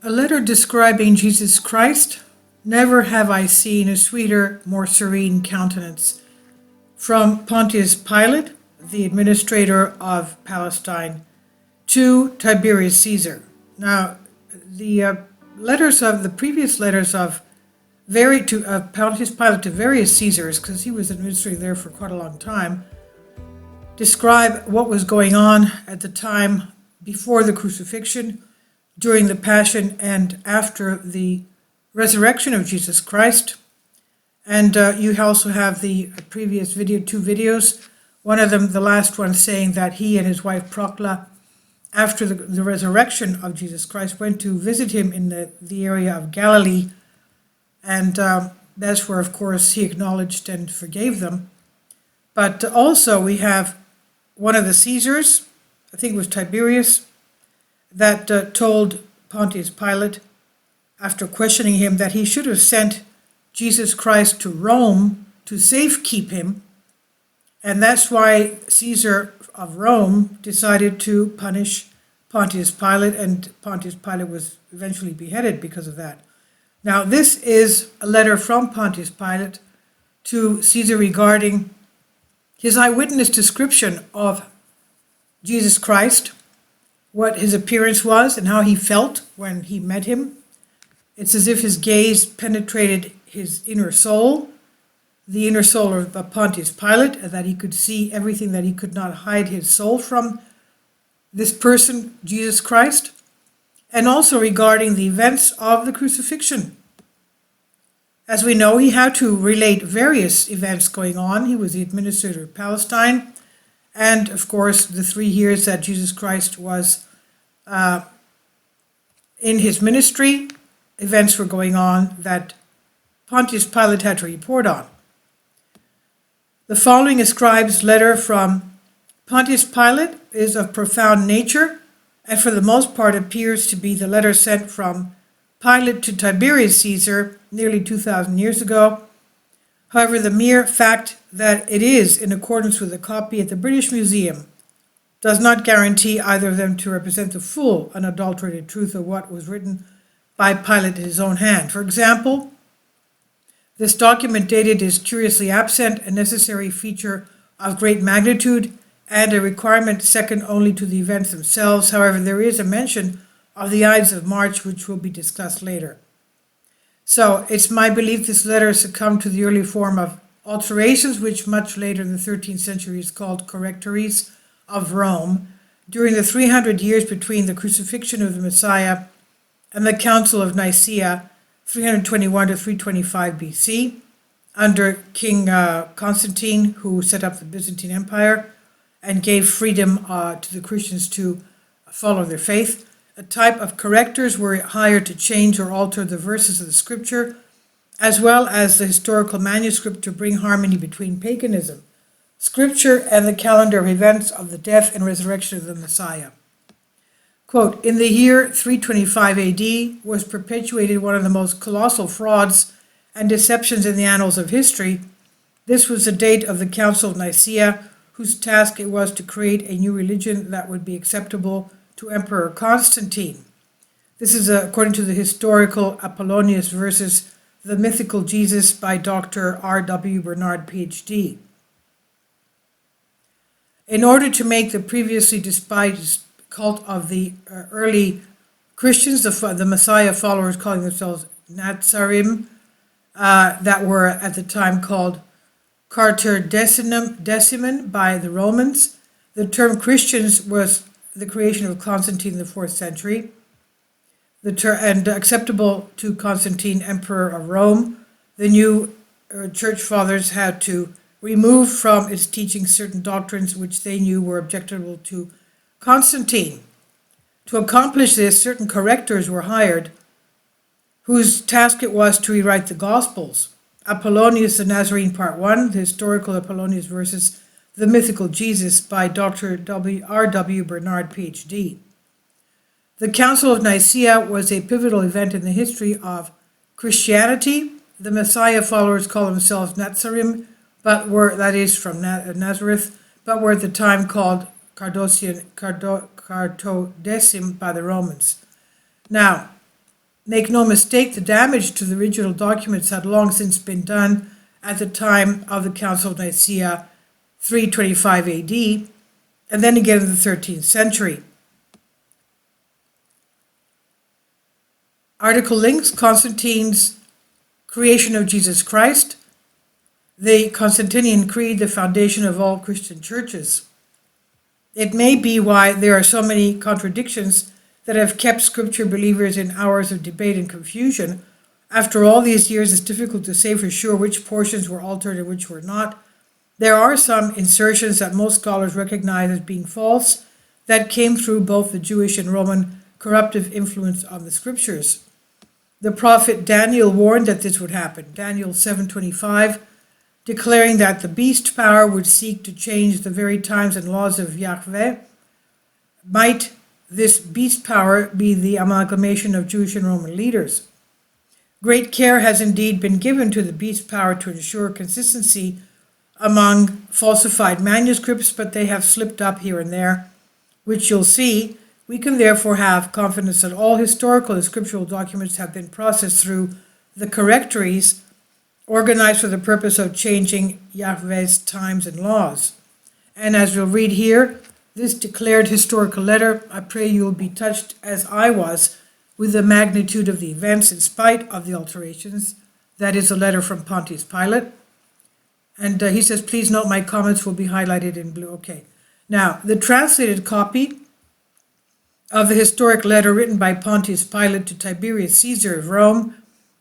A letter describing Jesus Christ. Never have I seen a sweeter, more serene countenance. From Pontius Pilate, the administrator of Palestine, to Tiberius Caesar. Now, the previous letters of Pontius Pilate to various Caesars, because he was administrating there for quite a long time, describe what was going on at the time before the crucifixion, during the Passion, and after the resurrection of Jesus Christ. And you also have the previous two videos. One of them, the last one, saying that he and his wife Procla, after the resurrection of Jesus Christ, went to visit him in the area of Galilee. And that's where, of course, he acknowledged and forgave them. But also we have one of the Caesars, I think it was Tiberius, that told Pontius Pilate, after questioning him, that he should have sent Jesus Christ to Rome to safekeep him. And that's why Caesar of Rome decided to punish Pontius Pilate, and Pontius Pilate was eventually beheaded because of that. Now, this is a letter from Pontius Pilate to Caesar regarding his eyewitness description of Jesus Christ, what his appearance was and how he felt when he met him. It's as if his gaze penetrated his inner soul, the inner soul of Pontius Pilate, and that he could see everything, that he could not hide his soul from this person, Jesus Christ, and also regarding the events of the crucifixion. As we know, he had to relate various events going on. He was the administrator of Palestine, and of course the 3 years that Jesus Christ was in his ministry, events were going on that Pontius Pilate had to report on. The following ascribes letter from Pontius Pilate is of profound nature, and for the most part appears to be the letter sent from Pilate to Tiberius Caesar nearly 2,000 years ago. However, the mere fact that it is in accordance with a copy at the British Museum does not guarantee either of them to represent the full, unadulterated truth of what was written by Pilate in his own hand. For example, this document dated is curiously absent, a necessary feature of great magnitude, and a requirement second only to the events themselves. However, there is a mention of the Ides of March, which will be discussed later. So it's my belief this letter succumbed to the early form of alterations, which much later in the 13th century is called Correctories of Rome, during the 300 years between the crucifixion of the Messiah and the Council of Nicaea, 321 to 325 BC, under King Constantine, who set up the Byzantine Empire and gave freedom to the Christians to follow their faith. A type of correctors were hired to change or alter the verses of the scripture, as well as the historical manuscript, to bring harmony between paganism, scripture, and the calendar of events of the death and resurrection of the Messiah. Quote, in the year 325 AD was perpetuated one of the most colossal frauds and deceptions in the annals of history. This was the date of the Council of Nicaea, whose task it was to create a new religion that would be acceptable to Emperor Constantine. This is according to the historical Apollonius versus the mythical Jesus by Dr. R.W. Bernard, Ph.D. In order to make the previously despised cult of the early Christians, the Messiah followers calling themselves Nazarene, that were at the time called Carter-Decimen by the Romans. The term Christians was the creation of Constantine in the 4th century, and acceptable to Constantine, Emperor of Rome. The new church fathers had to remove from its teaching certain doctrines which they knew were objectionable to Constantine. To accomplish this, certain correctors were hired, whose task it was to rewrite the Gospels. Apollonius the Nazarene, Part 1, the historical Apollonius versus the mythical Jesus by Dr. R.W. Bernard, Ph.D. The Council of Nicaea was a pivotal event in the history of Christianity. The Messiah followers call themselves Nazarene, but were, that is, from Nazareth, but were at the time called Cartodecim by the Romans. Now, Make no mistake, the damage to the original documents had long since been done at the time of the Council of Nicaea, 325 AD, and then again in the 13th century. Article links Constantine's creation of Jesus Christ, the Constantinian Creed, the foundation of all Christian churches. It may be why there are so many contradictions that have kept scripture believers in hours of debate and confusion. After all these years, it's difficult to say for sure which portions were altered and which were not. There are some insertions that most scholars recognize as being false that came through both the Jewish and Roman corruptive influence on the scriptures. The prophet Daniel warned that this would happen. Daniel 7:25, declaring that the beast power would seek to change the very times and laws of Yahweh. Might this beast power be the amalgamation of Jewish and Roman leaders? Great care has indeed been given to the beast power to ensure consistency among falsified manuscripts, but they have slipped up here and there, which you'll see. We can therefore have confidence that all historical and scriptural documents have been processed through the correctories organized for the purpose of changing Yahweh's times and laws. And as we'll read here, this declared historical letter, I pray you will be touched as I was with the magnitude of the events in spite of the alterations. That is a letter from Pontius Pilate. And he says, please note my comments will be highlighted in blue. Okay. Now, the translated copy of the historic letter written by Pontius Pilate to Tiberius Caesar of Rome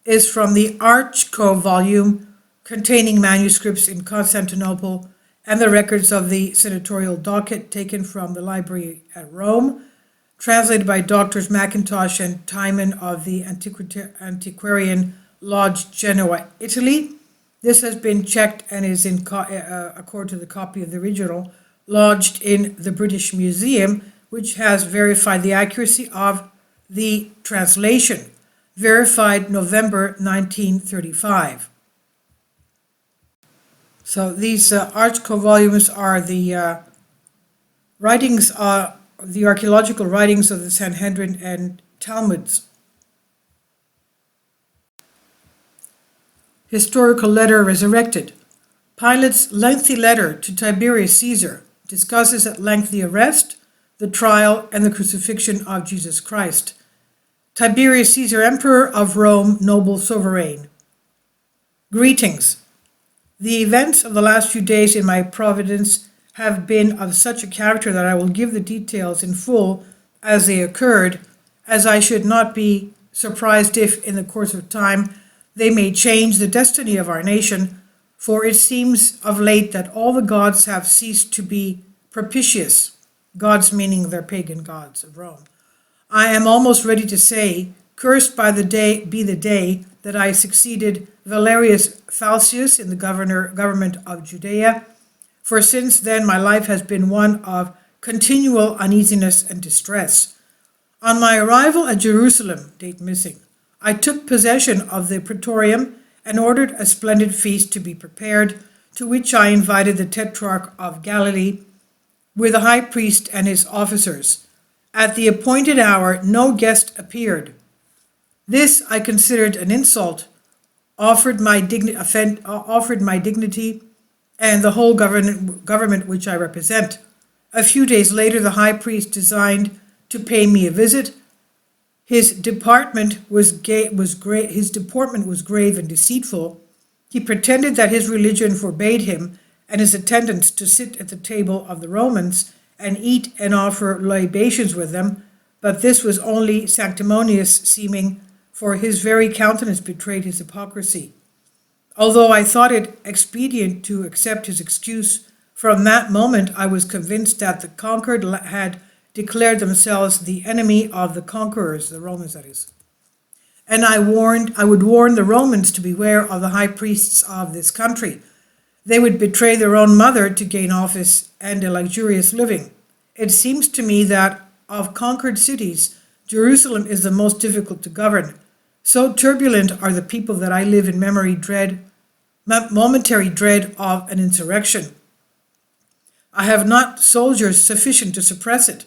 is from the Archco volume containing manuscripts in Constantinople and the records of the senatorial docket taken from the library at Rome, translated by Doctors Mackintosh and Timon of the Antiquarian Lodge, Genoa, Italy. This has been checked and is in accord to the copy of the original, lodged in the British Museum, which has verified the accuracy of the translation, verified November 1935. So these Archco volumes are the writings, the archaeological writings of the Sanhedrin and Talmuds. Historical letter resurrected. Pilate's lengthy letter to Tiberius Caesar discusses at length the arrest, the trial, and the crucifixion of Jesus Christ. Tiberius Caesar, Emperor of Rome, noble sovereign. Greetings. The events of the last few days in my providence have been of such a character that I will give the details in full as they occurred, as I should not be surprised if, in the course of time, they may change the destiny of our nation, for it seems of late that all the gods have ceased to be propitious, gods meaning their pagan gods of Rome. I am almost ready to say, cursed be the day that I succeeded Valerius Falcius in the government of Judea, for since then my life has been one of continual uneasiness and distress. On my arrival at Jerusalem, date missing, I took possession of the praetorium and ordered a splendid feast to be prepared, to which I invited the Tetrarch of Galilee with the high priest and his officers. At the appointed hour, no guest appeared. This I considered an insult, offered my dignity and the whole government which I represent. A few days later, the high priest designed to pay me a visit. His deportment was grave and deceitful. He pretended that his religion forbade him and his attendants to sit at the table of the Romans and eat and offer libations with them, but this was only sanctimonious seeming, for his very countenance betrayed his hypocrisy. Although I thought it expedient to accept his excuse, from that moment I was convinced that the conquered had declared themselves the enemy of the conquerors, the Romans that is. And I would warn the Romans to beware of the high priests of this country. They would betray their own mother to gain office and a luxurious living. It seems to me that of conquered cities, Jerusalem is the most difficult to govern. So turbulent are the people that I live in momentary dread of an insurrection. I have not soldiers sufficient to suppress it,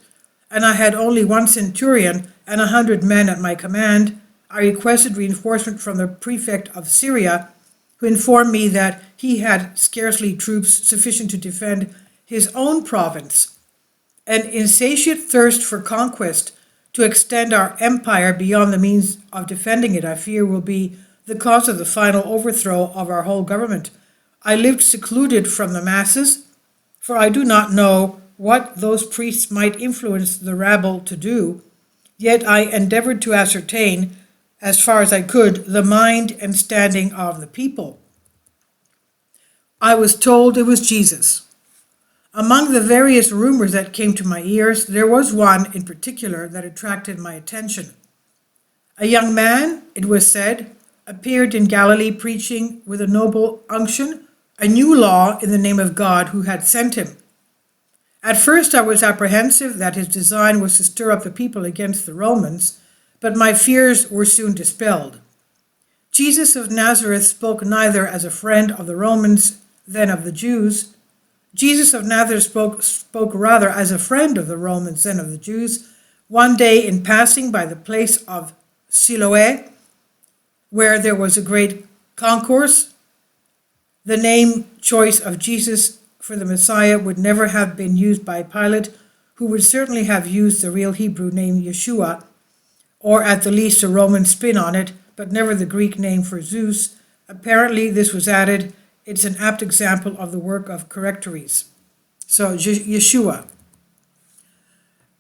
and I had only one centurion and 100 men at my command. I requested reinforcement from the prefect of Syria, who informed me that he had scarcely troops sufficient to defend his own province. An insatiate thirst for conquest to extend our empire beyond the means of defending it, I fear, will be the cause of the final overthrow of our whole government. I lived secluded from the masses, for I do not know what those priests might influence the rabble to do, yet I endeavored to ascertain, as far as I could, the mind and standing of the people. I was told it was Jesus. Among the various rumors that came to my ears, there was one in particular that attracted my attention. A young man, it was said, appeared in Galilee preaching with a noble unction a new law in the name of God who had sent him. At first I was apprehensive that his design was to stir up the people against the Romans, but my fears were soon dispelled. Jesus of Nazareth spoke neither as a friend of the Romans than of the Jews. Jesus of Nazareth spoke rather as a friend of the Romans than of the Jews. One day, in passing by the place of Siloé, where there was a great concourse, the name choice of Jesus for the Messiah would never have been used by Pilate, who would certainly have used the real Hebrew name Yeshua, or at the least a Roman spin on it, but never the Greek name for Zeus. Apparently this was added. It's an apt example of the work of correctories. So, Yeshua.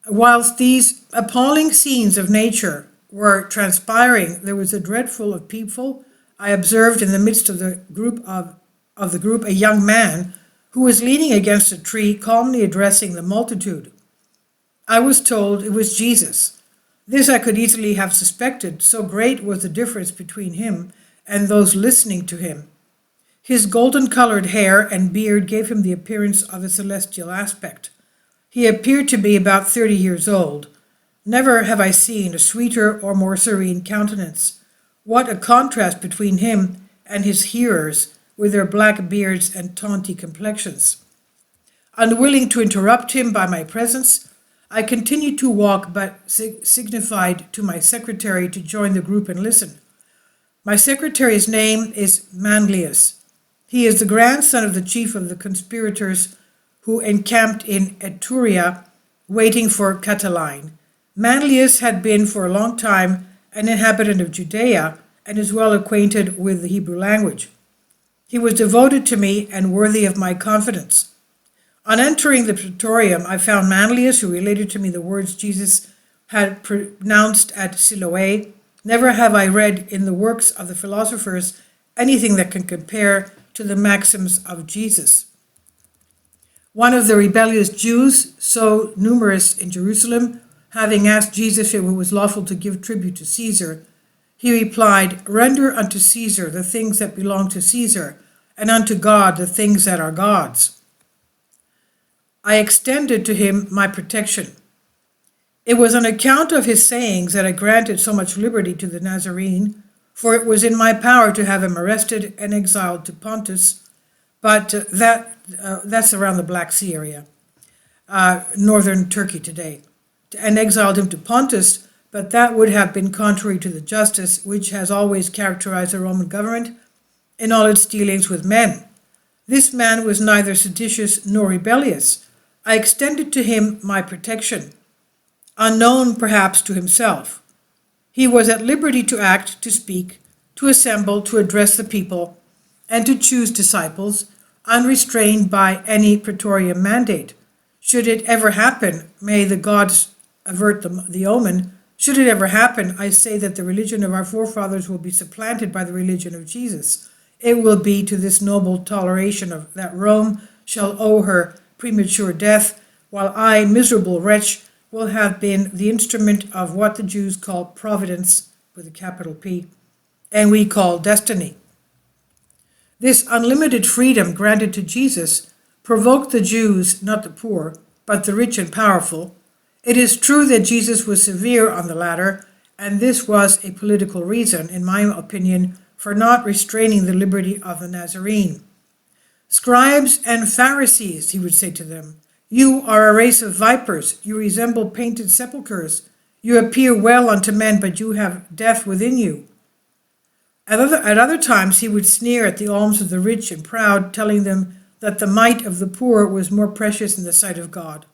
Whilst these appalling scenes of nature were transpiring, there was a dreadful of people. I observed in the midst of the group a young man who was leaning against a tree, calmly addressing the multitude. I was told it was Jesus. This I could easily have suspected, so great was the difference between him and those listening to him. His golden-colored hair and beard gave him the appearance of a celestial aspect. He appeared to be about 30 years old. Never have I seen a sweeter or more serene countenance. What a contrast between him and his hearers, with their black beards and tawny complexions. Unwilling to interrupt him by my presence, I continued to walk, but signified to my secretary to join the group and listen. My secretary's name is Manlius. He is the grandson of the chief of the conspirators who encamped in Etruria, waiting for Catiline. Manlius had been for a long time an inhabitant of Judea and is well acquainted with the Hebrew language. He was devoted to me and worthy of my confidence. On entering the praetorium, I found Manlius, who related to me the words Jesus had pronounced at Siloé. Never have I read in the works of the philosophers anything that can compare to the maxims of Jesus. One of the rebellious Jews, so numerous in Jerusalem, having asked Jesus if it was lawful to give tribute to Caesar, he replied, "Render unto Caesar the things that belong to Caesar, and unto God the things that are God's." I extended to him my protection. It was on account of his sayings that I granted so much liberty to the Nazarene, for it was in my power to have him arrested and exiled to Pontius, but that's around the Black Sea area, northern Turkey today, and exiled him to Pontus, but that would have been contrary to the justice which has always characterized the Roman government in all its dealings with men. This man was neither seditious nor rebellious. I extended to him my protection, unknown perhaps to himself. He was at liberty to act, to speak, to assemble, to address the people, and to choose disciples, unrestrained by any praetorian mandate. Should it ever happen, may the gods avert the omen, should it ever happen, I say that the religion of our forefathers will be supplanted by the religion of Jesus. It will be to this noble toleration of that Rome shall owe her premature death, while I, miserable wretch, will have been the instrument of what the Jews call providence, with a capital P, and we call destiny. This unlimited freedom granted to Jesus provoked the Jews, not the poor, but the rich and powerful. It is true that Jesus was severe on the latter, and this was a political reason, in my opinion, for not restraining the liberty of the Nazarene. "Scribes and Pharisees," he would say to them, "you are a race of vipers. You resemble painted sepulchres. You appear well unto men, but you have death within you. At other times he would sneer at the alms of the rich and proud, telling them that the mite of the poor was more precious in the sight of God.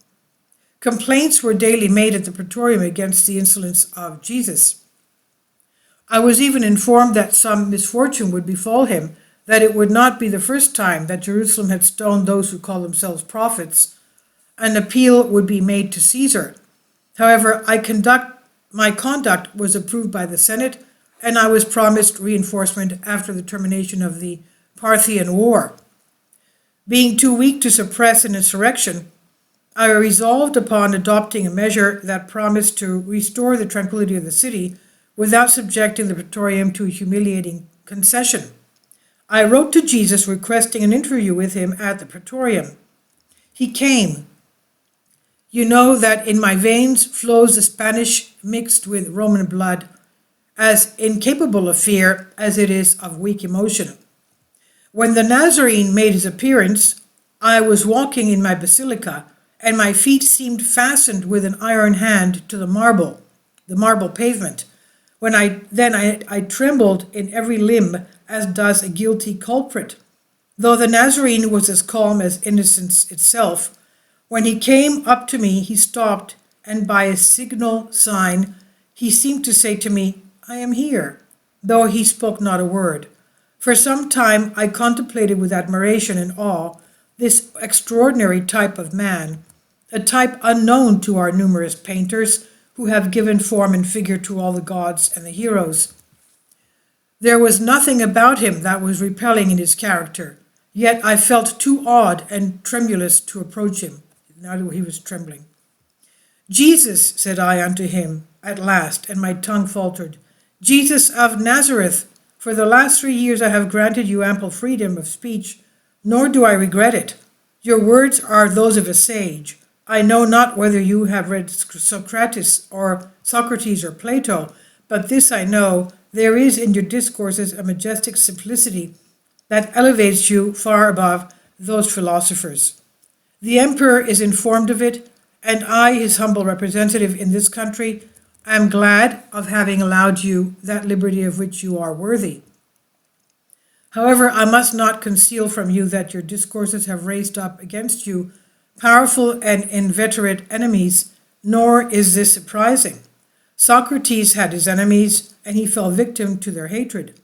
Complaints were daily made at the praetorium against the insolence of Jesus. I was even informed that some misfortune would befall him, that it would not be the first time that Jerusalem had stoned those who call themselves prophets. An appeal would be made to Caesar. However, my conduct was approved by the Senate, and I was promised reinforcement after the termination of the Parthian War. Being too weak to suppress an insurrection, I resolved upon adopting a measure that promised to restore the tranquility of the city without subjecting the praetorium to a humiliating concession. I wrote to Jesus requesting an interview with him at the praetorium. He came. You know that in my veins flows the Spanish mixed with Roman blood, as incapable of fear as it is of weak emotion. When the Nazarene made his appearance, I was walking in my basilica, and my feet seemed fastened with an iron hand to the marble pavement. When I trembled in every limb, as does a guilty culprit. Though the Nazarene was as calm as innocence itself, when he came up to me, he stopped, and by a signal sign, he seemed to say to me, I am here, though he spoke not a word. For some time I contemplated with admiration and awe this extraordinary type of man, a type unknown to our numerous painters who have given form and figure to all the gods and the heroes. There was nothing about him that was repelling in his character, yet I felt too awed and tremulous to approach him. Now he was trembling. Jesus, said I unto him at last, and my tongue faltered, Jesus of Nazareth, for the last 3 years I have granted you ample freedom of speech, nor do I regret it. Your words are those of a sage. I know not whether you have read Socrates or Plato, but this I know, there is in your discourses a majestic simplicity that elevates you far above those philosophers. The emperor is informed of it, and I, his humble representative in this country, am glad of having allowed you that liberty of which you are worthy. However, I must not conceal from you that your discourses have raised up against you powerful and inveterate enemies, nor is this surprising. Socrates had his enemies, and he fell victim to their hatred.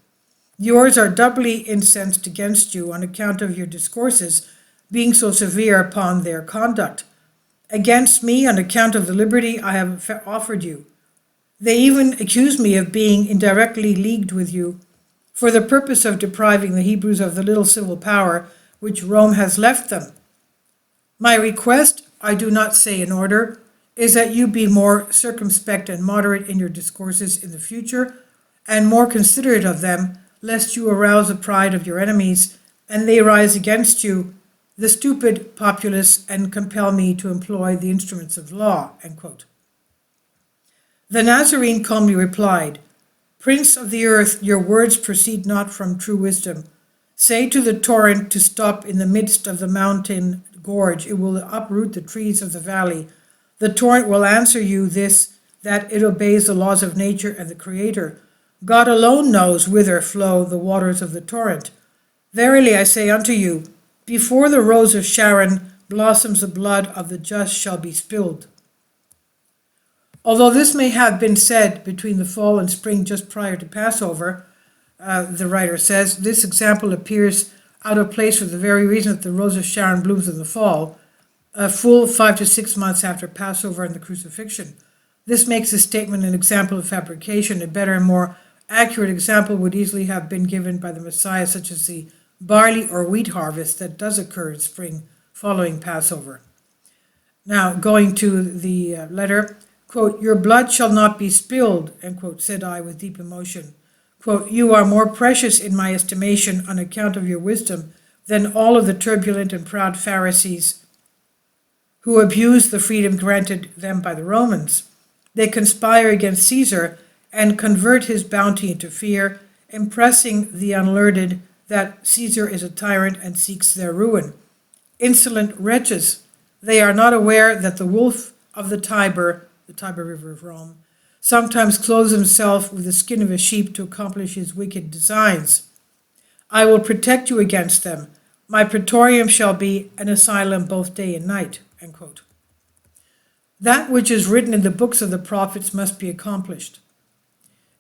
Yours are doubly incensed against you on account of your discourses being so severe upon their conduct. Against me on account of the liberty I have offered you. They even accuse me of being indirectly leagued with you for the purpose of depriving the Hebrews of the little civil power which Rome has left them. My request, I do not say in order, is that you be more circumspect and moderate in your discourses in the future, and more considerate of them, lest you arouse the pride of your enemies, and they rise against you, the stupid populace, and compel me to employ the instruments of law. End quote. The Nazarene calmly replied, Prince of the earth, your words proceed not from true wisdom. Say to the torrent to stop in the midst of the mountain gorge. It will uproot the trees of the valley. The torrent will answer you this, that it obeys the laws of nature and the Creator. God alone knows whither flow the waters of the torrent. Verily I say unto you, before the rose of Sharon blossoms, the blood of the just shall be spilled. Although this may have been said between the fall and spring just prior to Passover, the writer says, this example appears out of place for the very reason that the rose of Sharon blooms in the fall, a full 5 to 6 months after Passover and the crucifixion. This makes this statement an example of fabrication. A better and more accurate example would easily have been given by the Messiah, such as the barley or wheat harvest that does occur in spring following Passover. Now, going to the letter, quote, your blood shall not be spilled, end quote, said I with deep emotion. Quote, you are more precious in my estimation on account of your wisdom than all of the turbulent and proud Pharisees who abuse the freedom granted them by the Romans. They conspire against Caesar and convert his bounty into fear, impressing the unlearned that Caesar is a tyrant and seeks their ruin. Insolent wretches, they are not aware that the wolf of the Tiber River of Rome, sometimes clothes himself with the skin of a sheep to accomplish his wicked designs. I will protect you against them. My praetorium shall be an asylum both day and night." End quote. That which is written in the books of the prophets must be accomplished.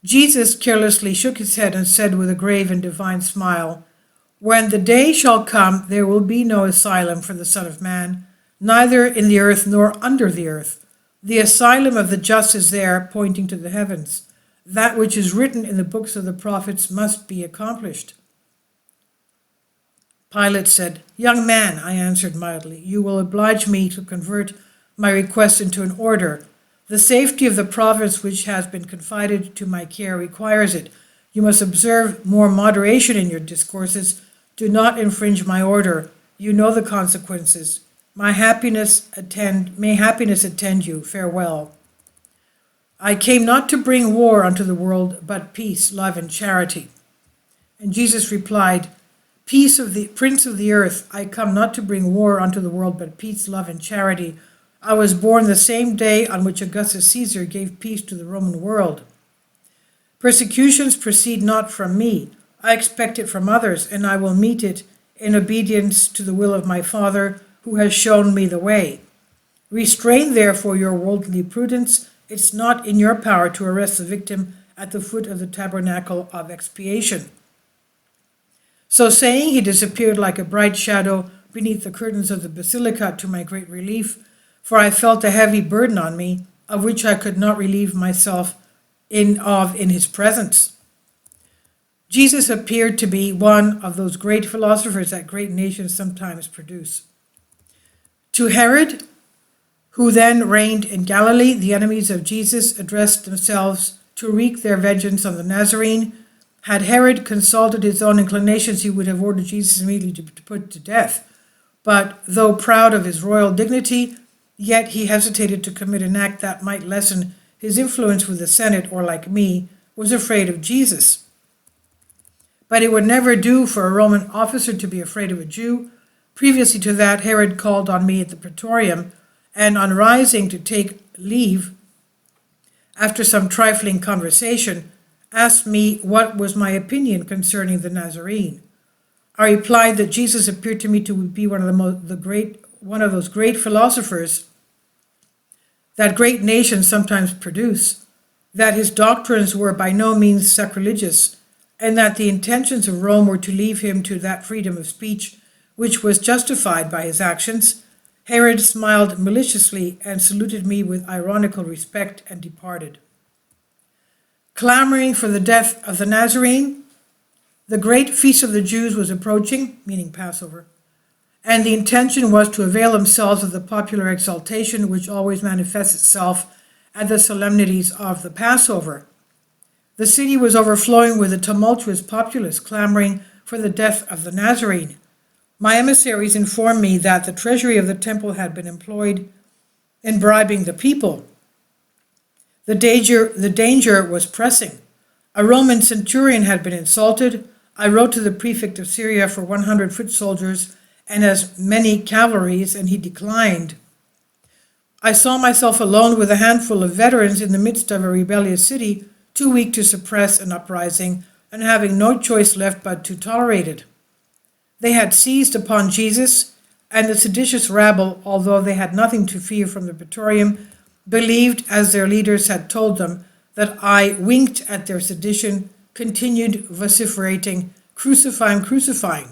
Jesus carelessly shook his head and said with a grave and divine smile, "When the day shall come, there will be no asylum for the Son of Man, neither in the earth nor under the earth. The asylum of the just is there, pointing to the heavens. That which is written in the books of the prophets must be accomplished." Pilate said, "Young man," I answered mildly, "you will oblige me to convert my request into an order. The safety of the province which has been confided to my care requires it. You must observe more moderation in your discourses. Do not infringe my order. You know the consequences. May happiness attend you. Farewell. I came not to bring war unto the world, but peace, love, and charity." And Jesus replied, "Peace of the Prince of the earth, I come not to bring war unto the world, but peace, love, and charity. I was born the same day on which Augustus Caesar gave peace to the Roman world. Persecutions proceed not from me. I expect it from others, and I will meet it in obedience to the will of my Father, who has shown me the way. Restrain therefore your worldly prudence. It's not in your power to arrest the victim at the foot of the tabernacle of expiation." So saying, he disappeared like a bright shadow beneath the curtains of the basilica, to my great relief, for I felt a heavy burden on me, of which I could not relieve myself in his presence. Jesus appeared to be one of those great philosophers that great nations sometimes produce. To Herod, who then reigned in Galilee, the enemies of Jesus addressed themselves to wreak their vengeance on the Nazarene. Had Herod consulted his own inclinations, he would have ordered Jesus immediately to put to death. But though proud of his royal dignity, yet he hesitated to commit an act that might lessen his influence with the Senate, or like me, was afraid of Jesus. But it would never do for a Roman officer to be afraid of a Jew. Previously to that, Herod called on me at the praetorium, and on rising to take leave, after some trifling conversation, asked me what was my opinion concerning the Nazarene. I replied that Jesus appeared to me to be one of those great philosophers that great nations sometimes produce, that his doctrines were by no means sacrilegious, and that the intentions of Rome were to leave him to that freedom of speech which was justified by his actions. Herod smiled maliciously and saluted me with ironical respect and departed. Clamoring for the death of the Nazarene, the great feast of the Jews was approaching, meaning Passover, and the intention was to avail themselves of the popular exaltation which always manifests itself at the solemnities of the Passover. The city was overflowing with a tumultuous populace clamoring for the death of the Nazarene. My emissaries informed me that the treasury of the temple had been employed in bribing the people. The danger was pressing. A Roman centurion had been insulted. I wrote to the prefect of Syria for 100 foot soldiers and as many cavalries, and he declined. I saw myself alone with a handful of veterans in the midst of a rebellious city, too weak to suppress an uprising, and having no choice left but to tolerate it. They had seized upon Jesus, and the seditious rabble, although they had nothing to fear from the praetorium, believed, as their leaders had told them, that I winked at their sedition, continued vociferating, "Crucify him, crucify him."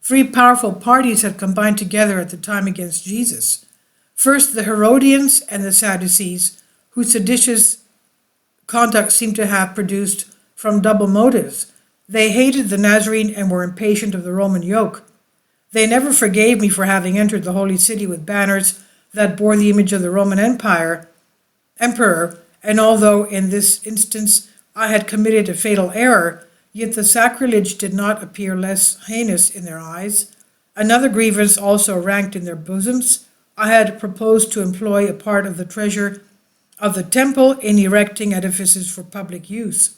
3 powerful parties had combined together at the time against Jesus. First, the Herodians and the Sadducees, whose seditious conduct seemed to have produced from double motives. They hated the Nazarene and were impatient of the Roman yoke. They never forgave me for having entered the holy city with banners that bore the image of the Roman emperor, and although in this instance I had committed a fatal error, yet the sacrilege did not appear less heinous in their eyes. Another grievance also ranked in their bosoms. I had proposed to employ a part of the treasure of the temple in erecting edifices for public use.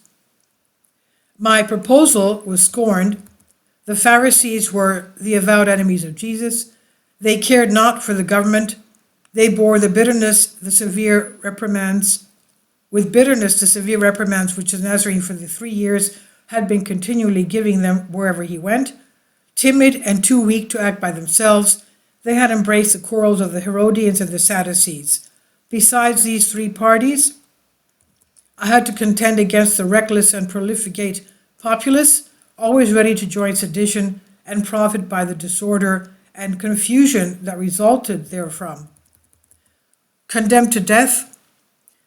My proposal was scorned. The Pharisees were the avowed enemies of Jesus. They cared not for the government. They bore the bitterness, the severe reprimands, with bitterness the severe reprimands which the Nazarene for the 3 years had been continually giving them wherever he went. Timid and too weak to act by themselves, they had embraced the quarrels of the Herodians and the Sadducees. Besides these three parties, I had to contend against the reckless and profligate populace, always ready to join sedition and profit by the disorder and confusion that resulted therefrom. Condemned to death,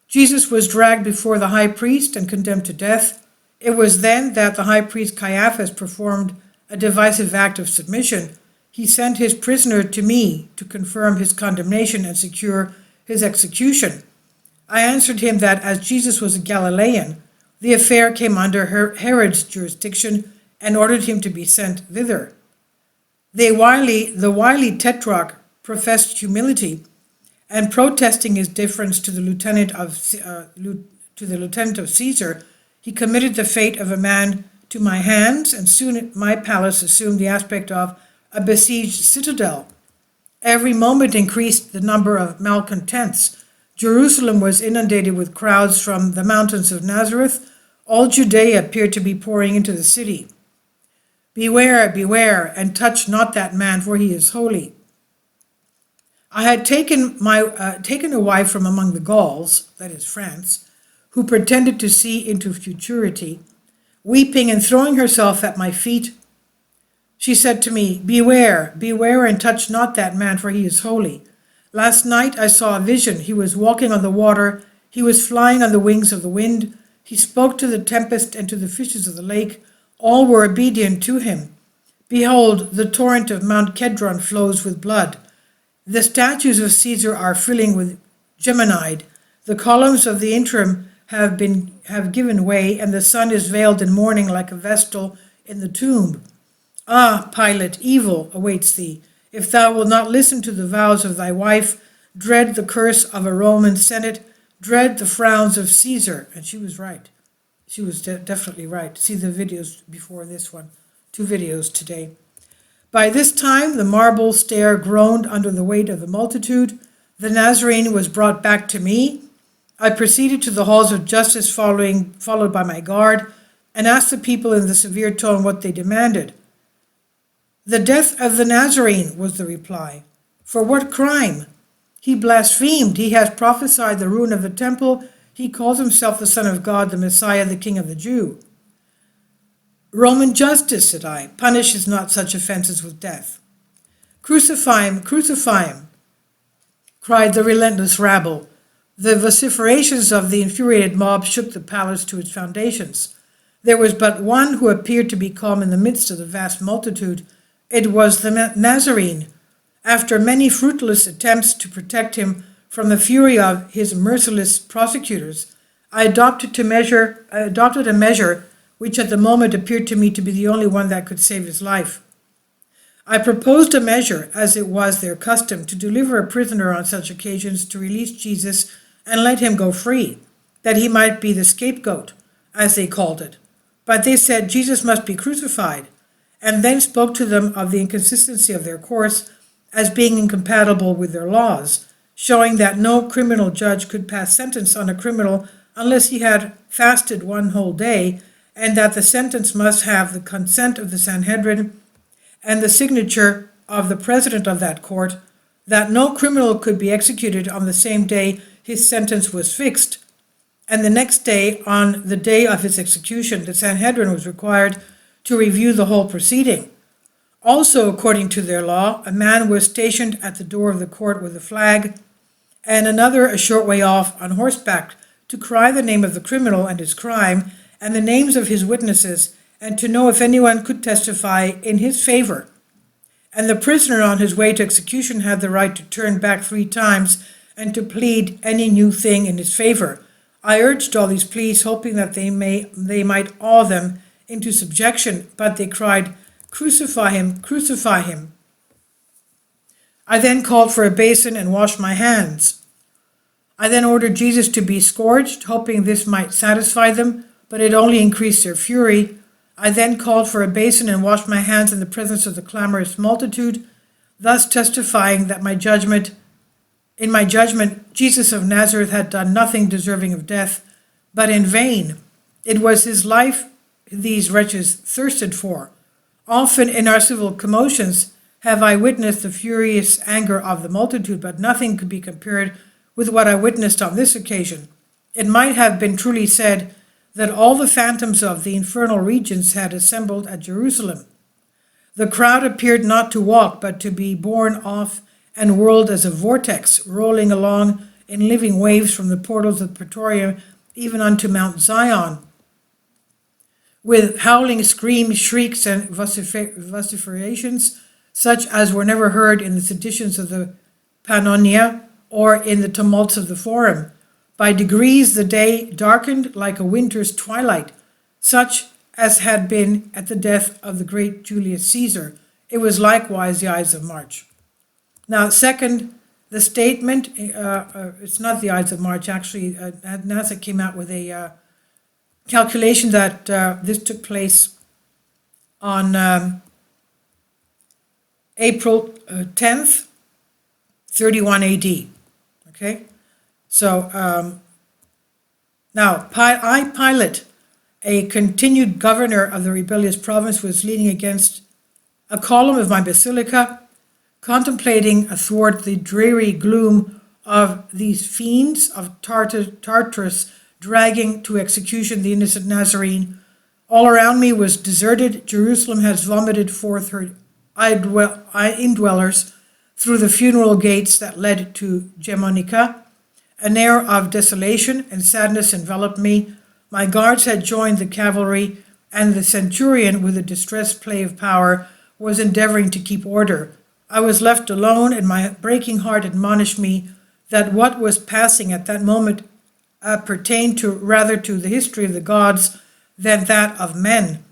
Jesus was dragged before the high priest and condemned to death. It was then that the high priest Caiaphas performed a divisive act of submission. He sent his prisoner to me to confirm his condemnation and secure his execution. I answered him that as Jesus was a Galilean, the affair came under Herod's jurisdiction and ordered him to be sent thither. The wily tetrarch professed humility, and protesting his deference to the lieutenant of Ceasar, he committed the fate of a man to my hands, and soon my palace assumed the aspect of a besieged citadel. Every moment increased the number of malcontents. Jerusalem was inundated with crowds from the mountains of Nazareth. All Judea appeared to be pouring into the city. Beware, beware, and touch not that man, for he is holy. I had taken a wife from among the Gauls, that is France, who pretended to see into futurity. Weeping and throwing herself at my feet, she said to me, Beware, beware, and touch not that man, for he is holy. Last night I saw a vision. He was walking on the water. He was flying on the wings of the wind. He spoke to the tempest and to the fishes of the lake. All were obedient to him. Behold, the torrent of Mount Kedron flows with blood. The statues of Caesar are filling with geminide. The columns of the interim have given way, and the sun is veiled in mourning like a vestal in the tomb. Ah, Pilate, evil awaits thee. If thou wilt not listen to the vows of thy wife, dread the curse of a Roman Senate, dread the frowns of Caesar. And she was right. She was definitely right. See the videos before this one. 2 videos today. By this time, the marble stair groaned under the weight of the multitude. The Nazarene was brought back to me. I proceeded to the halls of justice, followed by my guard, and asked the people in the severe tone what they demanded. The death of the Nazarene, was the reply. For what crime? He blasphemed. He has prophesied the ruin of the temple. He calls himself the Son of God, the Messiah, the King of the Jews. Roman justice, said I, punishes not such offenses with death. Crucify him, cried the relentless rabble. The vociferations of the infuriated mob shook the palace to its foundations. There was but one who appeared to be calm in the midst of the vast multitude. It was the Nazarene. After many fruitless attempts to protect him from the fury of his merciless prosecutors, I adopted a measure which at the moment appeared to me to be the only one that could save his life. I proposed a measure, as it was their custom, to deliver a prisoner on such occasions, to release Jesus and let him go free, that he might be the scapegoat, as they called it. But they said Jesus must be crucified, and then spoke to them of the inconsistency of their course as being incompatible with their laws, showing that no criminal judge could pass sentence on a criminal unless he had fasted 1 whole day, and that the sentence must have the consent of the Sanhedrin and the signature of the president of that court, that no criminal could be executed on the same day his sentence was fixed, and the next day, on the day of his execution, the Sanhedrin was required to review the whole proceeding. Also, according to their law, a man was stationed at the door of the court with a flag, and another a short way off on horseback, to cry the name of the criminal and his crime, and the names of his witnesses, and to know if anyone could testify in his favor. And the prisoner on his way to execution had the right to turn back 3 times and to plead any new thing in his favor. I urged all these pleas, hoping that they might awe them into subjection, but they cried, Crucify him, crucify him. I then called for a basin and washed my hands. I then ordered Jesus to be scourged, hoping this might satisfy them, but it only increased their fury. I then called for a basin and washed my hands in the presence of the clamorous multitude, thus testifying that in my judgment, Jesus of Nazareth had done nothing deserving of death. but in vain. It was his life these wretches thirsted for. Often in our civil commotions have I witnessed the furious anger of the multitude, but nothing could be compared with what I witnessed on this occasion. It might have been truly said that all the phantoms of the infernal regions had assembled at Jerusalem. The crowd appeared not to walk, but to be borne off and whirled as a vortex, rolling along in living waves from the portals of the Praetorium even unto Mount Zion, with howling screams, shrieks, and vociferations, such as were never heard in the seditions of the Pannonia or in the tumults of the Forum. By degrees the day darkened like a winter's twilight, such as had been at the death of the great Julius Caesar. It was likewise the Ides of March. Now, second, the statement, it's not the Ides of March, actually, NASA came out with a calculation that this took place on April 10th, 31 AD. Okay? So, now, Pilate, a continued governor of the rebellious province, was leaning against a column of my basilica, contemplating athwart the dreary gloom of these fiends of Tartarus dragging to execution the innocent Nazarene. All around me was deserted. Jerusalem has vomited forth her indwellers through the funeral gates that led to Germanica. An air of desolation and sadness enveloped me. My guards had joined the cavalry, and the centurion, with a distressed play of power, was endeavoring to keep order. I was left alone, and my breaking heart admonished me that what was passing at that moment pertained rather to the history of the gods than that of men.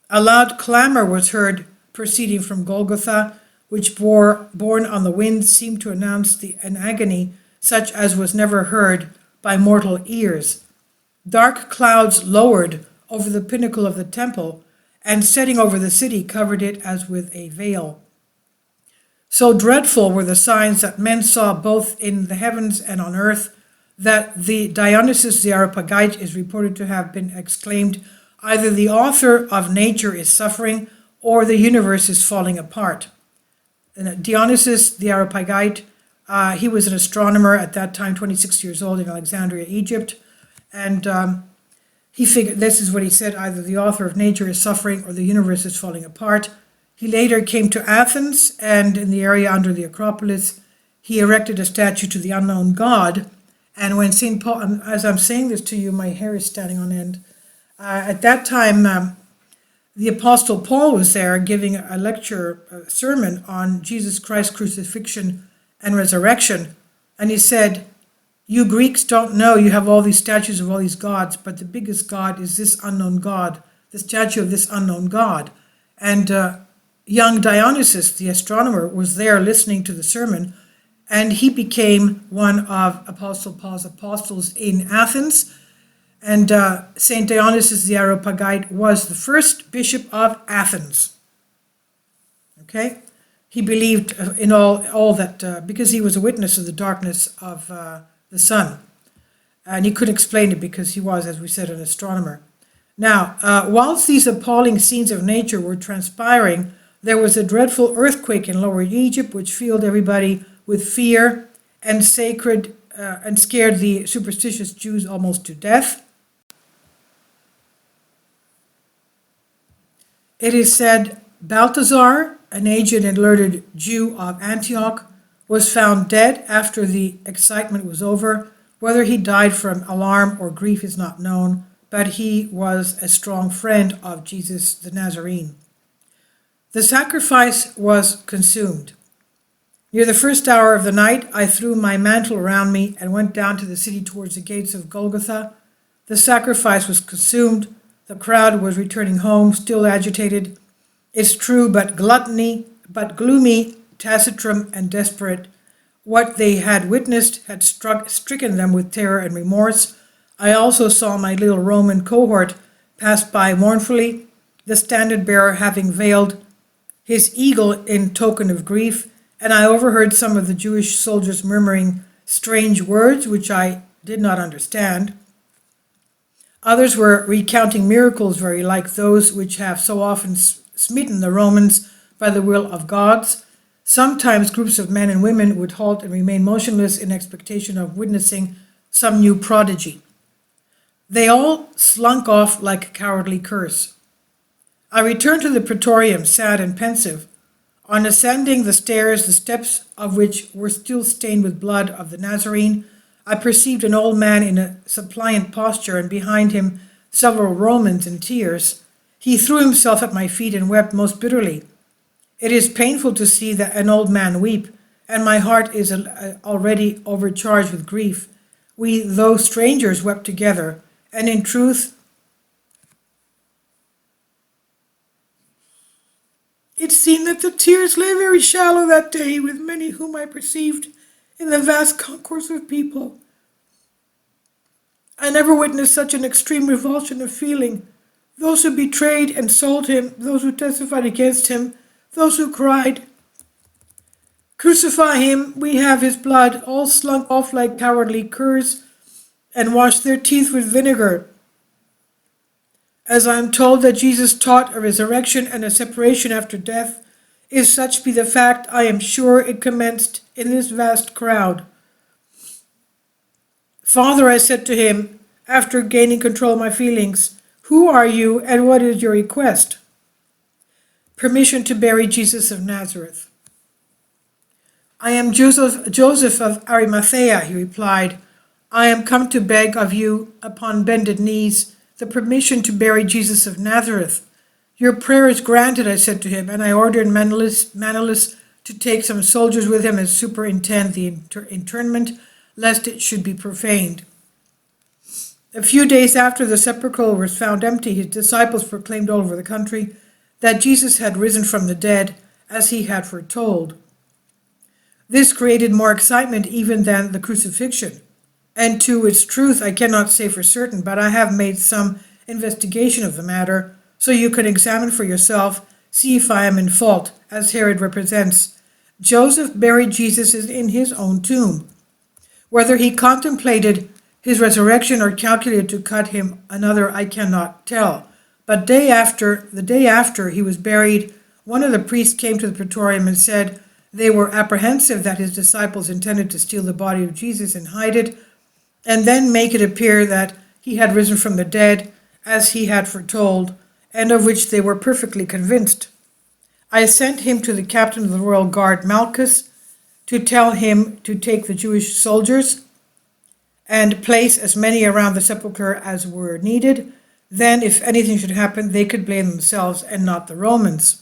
A loud clamor was heard proceeding from Golgotha, which, borne on the wind, seemed to announce an agony such as was never heard by mortal ears. Dark clouds lowered over the pinnacle of the temple, and setting over the city covered it as with a veil. So dreadful were the signs that men saw both in the heavens and on earth, that the Dionysius the Areopagite is reported to have been exclaimed, either the author of nature is suffering, or the universe is falling apart. And Dionysius the Areopagite, he was an astronomer at that time, 26 years old, in Alexandria, Egypt, and he figured, this is what he said, either the author of nature is suffering or the universe is falling apart. He later came to Athens, and in the area under the Acropolis, he erected a statue to the unknown God. And when St. Paul, as I'm saying this to you, my hair is standing on end. At that time, the Apostle Paul was there giving a lecture, a sermon on Jesus Christ's crucifixion and resurrection. And he said, you Greeks don't know, you have all these statues of all these gods, but the biggest God is this unknown God, the statue of this unknown God. And young Dionysius, the astronomer, was there listening to the sermon, and he became one of Apostle Paul's apostles in Athens. And St. Dionysius the Areopagite was the first bishop of Athens. Okay? He believed in all that, because he was a witness of the darkness of the sun. And he couldn't explain it because he was, as we said, an astronomer. Now, whilst these appalling scenes of nature were transpiring, there was a dreadful earthquake in Lower Egypt, which filled everybody with fear and scared the superstitious Jews almost to death. It is said Balthazar, an aged and learned Jew of Antioch, was found dead after the excitement was over. Whether he died from alarm or grief is not known, but he was a strong friend of Jesus the Nazarene. The sacrifice was consumed. Near the first hour of the night, I threw my mantle around me and went down to the city towards the gates of Golgotha. The sacrifice was consumed. The crowd was returning home, still agitated. It's true, but gloomy, taciturn, and desperate. What they had witnessed had stricken them with terror and remorse. I also saw my little Roman cohort pass by mournfully, the standard-bearer having veiled his eagle in token of grief, and I overheard some of the Jewish soldiers murmuring strange words which I did not understand. Others were recounting miracles very like those which have so often smitten the Romans by the will of gods. Sometimes groups of men and women would halt and remain motionless in expectation of witnessing some new prodigy. They all slunk off like cowardly curs. I returned to the praetorium, sad and pensive. On ascending the stairs, the steps of which were still stained with blood of the Nazarene, I perceived an old man in a suppliant posture, and behind him several Romans in tears. He threw himself at my feet and wept most bitterly. It is painful to see that an old man weep, and my heart is already overcharged with grief. We, though strangers, wept together, and in truth, it seemed that the tears lay very shallow that day with many whom I perceived in the vast concourse of people. I never witnessed such an extreme revulsion of feeling. Those who betrayed and sold him, those who testified against him, those who cried, "Crucify him, we have his blood," all slunk off like cowardly curs and washed their teeth with vinegar. As I am told that Jesus taught a resurrection and a separation after death, if such be the fact, I am sure it commenced in this vast crowd. "Father," I said to him, after gaining control of my feelings, "who are you and what is your request?" "Permission to bury Jesus of Nazareth." "I am Joseph of Arimathea," he replied. "I am come to beg of you, upon bended knees, the permission to bury Jesus of Nazareth." "Your prayer is granted," I said to him, and I ordered Manlius to take some soldiers with him and superintend the interment, lest it should be profaned. A few days after the sepulchre was found empty, his disciples proclaimed all over the country that Jesus had risen from the dead, as he had foretold. This created more excitement even than the crucifixion. And to its truth I cannot say for certain, but I have made some investigation of the matter, so you can examine for yourself, see if I am in fault, as Herod represents. Joseph buried Jesus in his own tomb. Whether he contemplated his resurrection or calculated to cut him another, I cannot tell. But the day after he was buried, one of the priests came to the praetorium and said they were apprehensive that his disciples intended to steal the body of Jesus and hide it, and then make it appear that he had risen from the dead, as he had foretold, and of which they were perfectly convinced. I sent him to the captain of the royal guard, Malchus, to tell him to take the Jewish soldiers and place as many around the sepulchre as were needed. Then, if anything should happen, they could blame themselves and not the Romans.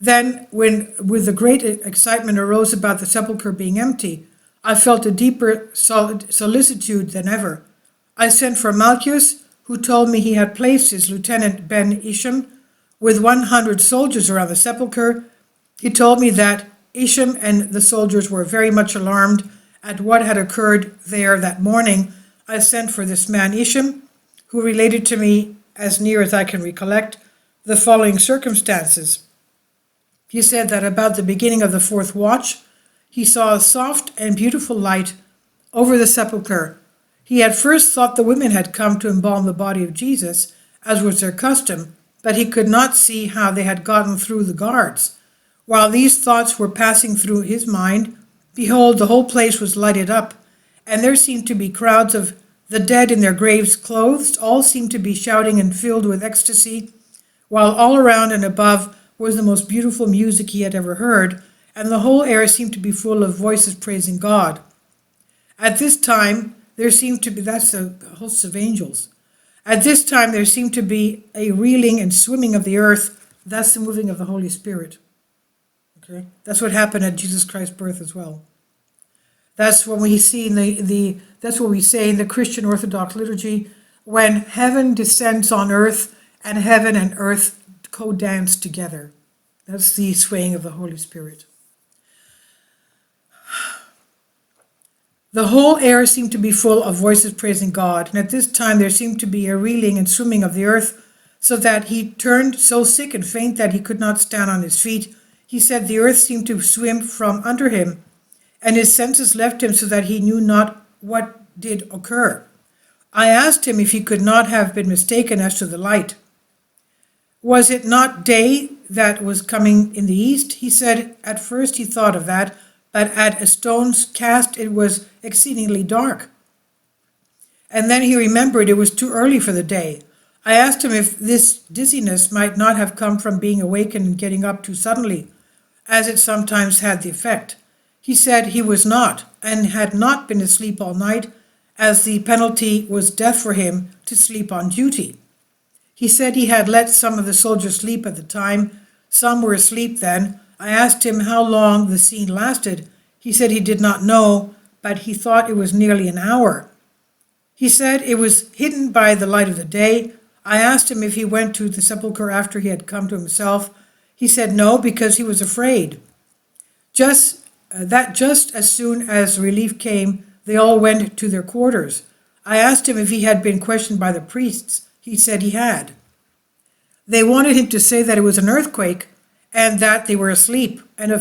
Then, when with the great excitement arose about the sepulchre being empty, I felt a deeper solicitude than ever. I sent for Malchus, who told me he had placed his lieutenant Ben Isham with 100 soldiers around the sepulchre. He told me that Isham and the soldiers were very much alarmed at what had occurred there that morning. I sent for this man Isham, who related to me, as near as I can recollect, the following circumstances. He said that about the beginning of the 4th watch, he saw a soft and beautiful light over the sepulchre. He had first thought the women had come to embalm the body of Jesus, as was their custom, but he could not see how they had gotten through the guards. While these thoughts were passing through his mind, behold, the whole place was lighted up, and there seemed to be crowds of the dead in their graves clothed. All seemed to be shouting and filled with ecstasy, while all around and above was the most beautiful music he had ever heard, and the whole air seemed to be full of voices praising God. At this time, there seemed to be, that's the hosts of angels. At this time, there seemed to be a reeling and swimming of the earth, thus the moving of the Holy Spirit. Okay, that's what happened at Jesus Christ's birth as well. That's what we see in that's what we say in the Christian Orthodox liturgy, when heaven descends on earth and heaven and earth co-dance together. That's the swaying of the Holy Spirit. The whole air seemed to be full of voices praising God, and at this time there seemed to be a reeling and swimming of the earth, so that he turned so sick and faint that he could not stand on his feet. He said the earth seemed to swim from under him, and his senses left him so that he knew not what did occur. I asked him if he could not have been mistaken as to the light. Was it not day that was coming in the east? He said at first he thought of that, but at a stone's cast it was exceedingly dark. And then he remembered it was too early for the day. I asked him if this dizziness might not have come from being awakened and getting up too suddenly, as it sometimes had the effect. He said he was not, and had not been asleep all night, as the penalty was death for him to sleep on duty. He said he had let some of the soldiers sleep at the time. Some were asleep then. I asked him how long the scene lasted. He said he did not know, but he thought it was nearly an hour. He said it was hidden by the light of the day. I asked him if he went to the sepulchre after he had come to himself. He said no, because he was afraid. Just as soon as relief came, they all went to their quarters. I asked him if he had been questioned by the priests. He said he had. They wanted him to say that it was an earthquake and that they were asleep, and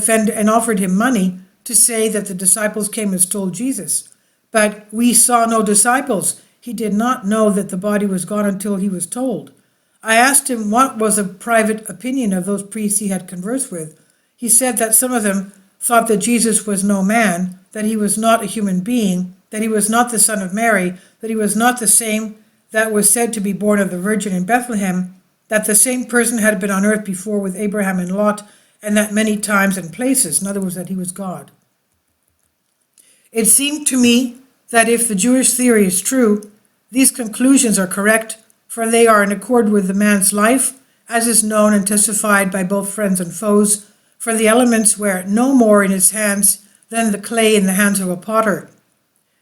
offered him money to say that the disciples came and stole Jesus. But we saw no disciples. He did not know that the body was gone until he was told. I asked him what was a private opinion of those priests he had conversed with. He said that some of them thought that Jesus was no man, that he was not a human being, that he was not the son of Mary, that he was not the same that was said to be born of the Virgin in Bethlehem, that the same person had been on earth before with Abraham and Lot, and that many times and places. In other words, that he was God. It seemed to me that if the Jewish theory is true, these conclusions are correct, for they are in accord with the man's life, as is known and testified by both friends and foes, for the elements were no more in his hands than the clay in the hands of a potter.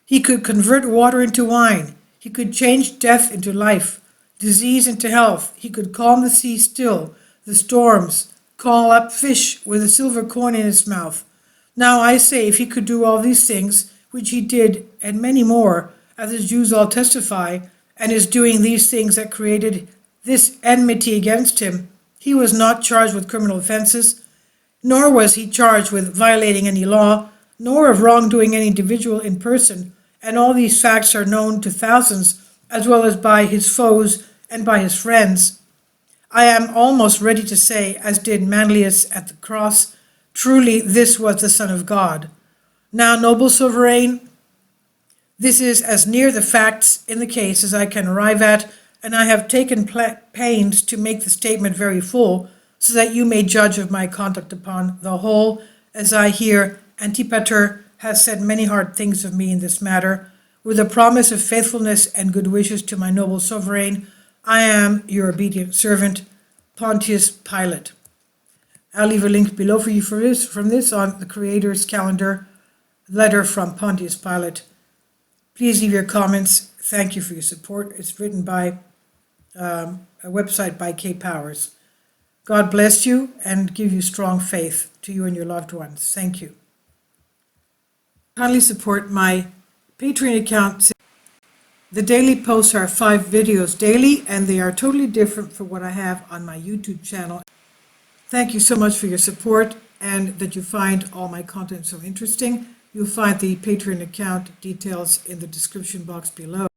He could convert water into wine. He could change death into life, disease into health. He could calm the sea still, the storms, call up fish with a silver coin in his mouth. Now I say, if he could do all these things, which he did, and many more, as the Jews all testify, and is doing these things that created this enmity against him, he was not charged with criminal offenses, nor was he charged with violating any law, nor of wrongdoing any individual in person, and all these facts are known to thousands, as well as by his foes and by his friends. I am almost ready to say, as did Manlius at the cross, truly this was the Son of God. Now, noble sovereign, this is as near the facts in the case as I can arrive at, and I have taken pains to make the statement very full, so that you may judge of my conduct upon the whole, as I hear Antipater has said many hard things of me in this matter. With a promise of faithfulness and good wishes to my noble sovereign, I am your obedient servant, Pontius Pilate. I'll leave a link below for you from this on the Creator's calendar, letter from Pontius Pilate. Please leave your comments. Thank you for your support. It's written by a website by K. Powers. God bless you and give you strong faith to you and your loved ones. Thank you. Kindly support my Patreon account. The daily posts are 5 videos daily, and they are totally different from what I have on my YouTube channel. Thank you so much for your support and that you find all my content so interesting. You'll find the Patreon account details in the description box below.